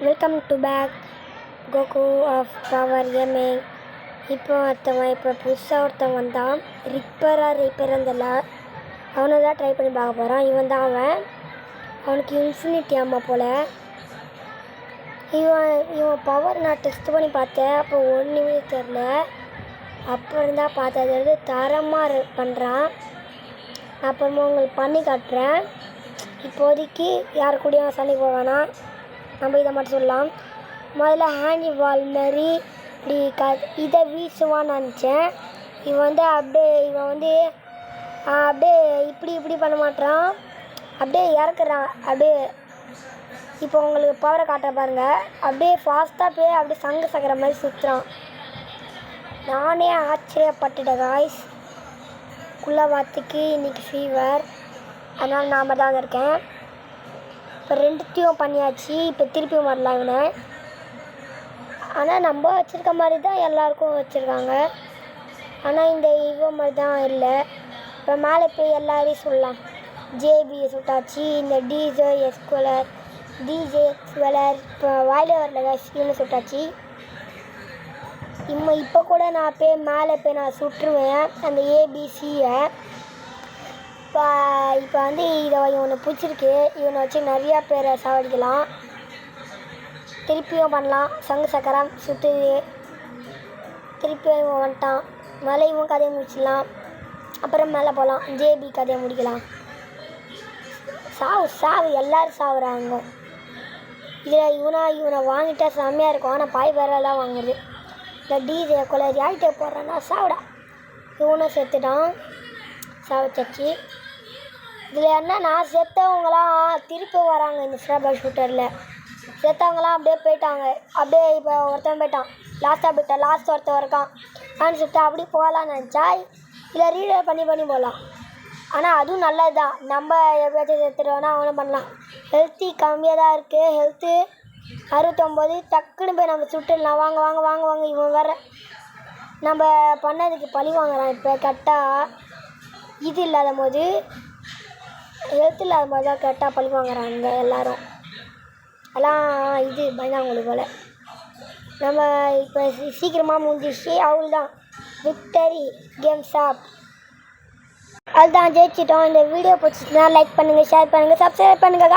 Welcome to back Goku of power gaming. இப்போ புதுசாக ஒருத்தன் வந்தான். ரீப்பர் இருந்தல அவனை தான் ட்ரை பண்ணி பார்க்க போகிறான். இவன் தான் அவனுக்கு இன்ஃபினிட்டி அம்மா போல். இவன் பவர் நான் டெஸ்ட் பண்ணி பார்த்தேன். அப்போ ஒன்றுமே தெரில. அப்புறம் தான் பார்த்தது வந்து தரமாக பண்ணுறான். அப்புறமா உங்களுக்கு பண்ணி காட்டுறேன். இப்போதைக்கு யார் கூடயும் சண்டை போவானா, நம்ம இதை மட்டும் சொல்லலாம். முதல்ல ஹேண்டி வால் மாரி இப்படி இதை வீசுவான்னு நினச்சேன். இவன் வந்து அப்படியே இப்படி பண்ண மாட்டான், அப்படியே இறக்குறான். அப்படியே இப்போ உங்களுக்கு பவரை காட்டுற பாருங்க. அப்படியே ஃபாஸ்ட்டாக போய் அப்படியே சங்கு சக்கர மாதிரி சுற்றுறான். நானே ஆச்சரியப்பட்டுட்டேன் காய்ஸ். குள்ளவாத்துக்கு இன்றைக்கி ஃபீவர், அதனால் நான் தான் இருக்கேன். இப்போ ரெண்டுத்தையும் பண்ணியாச்சு. இப்போ திருப்பியும் வரலாம் இவனை. ஆனால் நம்ம வச்சுருக்க மாதிரி தான் எல்லாருக்கும் வச்சுருக்காங்க. ஆனால் இந்த இவன் மாதிரி தான் இல்லை. இப்போ மேலே போய் எல்லாரையும் சொல்லலாம். ஜேபியை சுட்டாச்சு. இந்த டிஜே எக்ஸ்குவலர் இப்போ வாயில வரல இவனை சுட்டாச்சு. இப்போ கூட நான் போய் மேலே போய் நான் சுட்டுருவேன் அந்த ஏபிசியை. இப்போ வந்து இவனை பிடிச்சிருக்கு. இவனை வச்சு நிறையா பேரை சாவடிக்கலாம். திருப்பியும் பண்ணலாம். சங்கு சக்கரம் சுற்றுது. திருப்பியும் இவன் வந்துட்டான். மேலே இவன் கதையை முடிச்சிடலாம். அப்புறம் மேலே போகலாம். ஜேபி கதையை முடிக்கலாம். சாவு எல்லோரும் சாவுறாங்க. இதில் இவனை வாங்கிட்டா செம்மையாக இருக்கும். ஆனால் பாய் பேரெல்லாம் வாங்குறது. இந்த டிஜே கொலை ஆகிட்டே போடுறான்னா சாவிடா. இவனும் செத்துட்டான். சாவச்சாச்சு. இதில் என்னன்னா செத்தவங்களாம் திருப்பி வராங்க. இந்த ஸ்னாப்பர் ஷூட்டரில் செத்தவங்களாம் அப்படியே போயிட்டாங்க. அப்படியே இப்போ ஒருத்தன் போயிட்டான். லாஸ்ட் ஒருத்தன் இருக்கான். நான் சொல்லிட்டு அப்படி போகலான்னு நினச்சா இல்லை ரீடர் பண்ணி போகலாம். ஆனால் அதுவும் நல்லது தான். நம்ம எப்படியாச்சும் செத்துட்டோன்னா அவனும் பண்ணலாம். ஹெல்த்தி கம்மியாக தான் இருக்குது. ஹெல்த்து 69. டக்குன்னு போய் நம்ம சுட்டுடலாம். வாங்க. இவன் வேறு நம்ம பண்ணதுக்கு பழி வாங்குறான். இப்போ கரெக்டாக இது இல்லாத போது, ஹெல்த் இல்லாத போது தான் கரெக்டாக பழி வாங்குறாங்க எல்லோரும். எல்லாம் இது பயந்தாங்களுக்கு போல். நம்ம இப்போ சீக்கிரமாக முடிஞ்சிச்சு. அவள் தான் விக்டரி கேம் ஷாப். அதுதான் ஜெயிச்சிட்டோம். இந்த வீடியோ பிடிச்சிச்சுன்னா லைக் பண்ணுங்கள், ஷேர் பண்ணுங்கள், சப்ஸ்கிரைப் பண்ணுங்கள்.